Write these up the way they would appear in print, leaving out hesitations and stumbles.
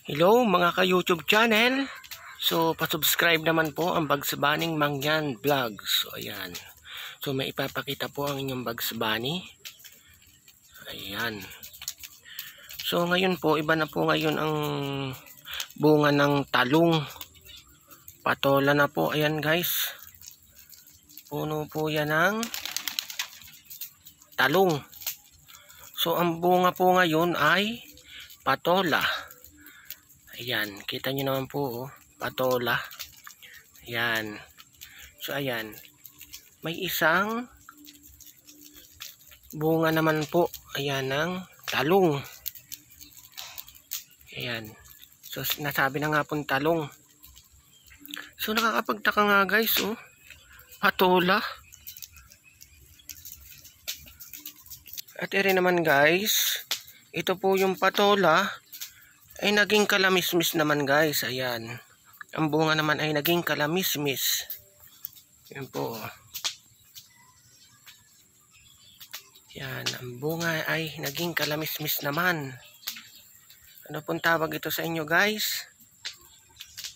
Hello mga ka-YouTube channel. So pa-subscribe naman po ang Bugs Bunny Mangyan Vlogs. So ayan. So may ipapakita po ang inyong Bugs Bunny. Ayan. So ngayon po, iba na po ngayon ang bunga ng talong. Patola na po. Ayan guys. Puno po yan ng talong. So ang bunga po ngayon ay patola. Ayan, kita nyo naman po, oh, patola. Ayan. So, ayan. May isang bunga naman po. Ayan, ng talong. Ayan. So, nasabi na nga pong talong. So, nakakapagtaka nga guys, oh. Patola. At rin naman guys, ito po yung patola ay naging kalamismis naman guys. Ayan. Ang bunga naman ay naging kalamismis. Yan po. Yan. Ang bunga ay naging kalamismis naman. Ano pong tawag ito sa inyo guys?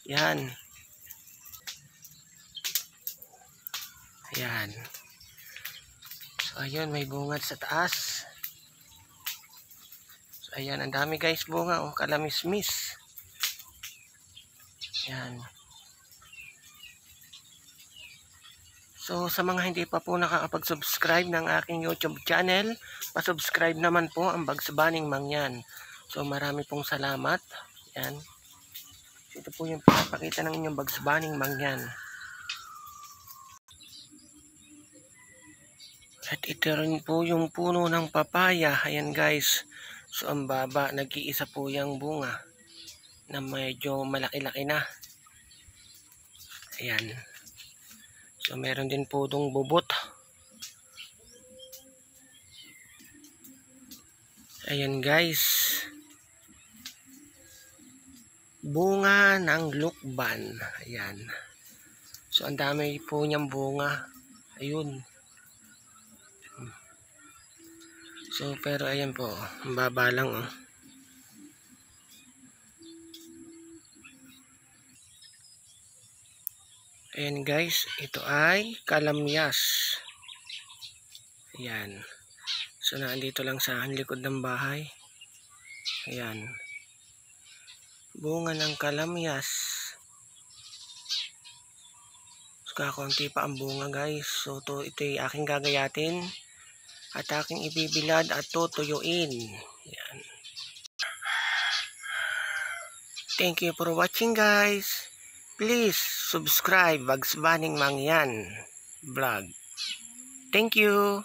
Yan. Ayan. So ayun, may bungad sa taas. Ayan, ang dami guys bunga, oh, kalamismis. Ayan. So, sa mga hindi pa po nakakapag-subscribe ng aking YouTube channel, pa-subscribe naman po ang Bugs Bunny Mangyan. So, marami pong salamat. Ayan. Ito po yung pinapakita ng inyong Bugs Bunny Mangyan. At ito rin po yung puno ng papaya. Ayan guys. So, ang baba, nag-iisa po yung bunga na medyo malaki-laki na. Ayan. So, meron din po itong bubot. Ayan guys. Bunga ng lukban. Ayan. So, ang dami po niyang bunga. Ayun. So, pero ayan po. Ang baba lang, oh. Ayan guys, ito ay kalamyas. Ayan. So nandito lang sa likod ng bahay. Ayan. Bunga ng kalamyas. So kakunti pa ang bunga guys. So ito ay aking gagayatin. At aking ibibilad at tutuyuin. Ayan. Thank you for watching guys. Please subscribe Bugs Bunny Mangyan Vlog. Thank you.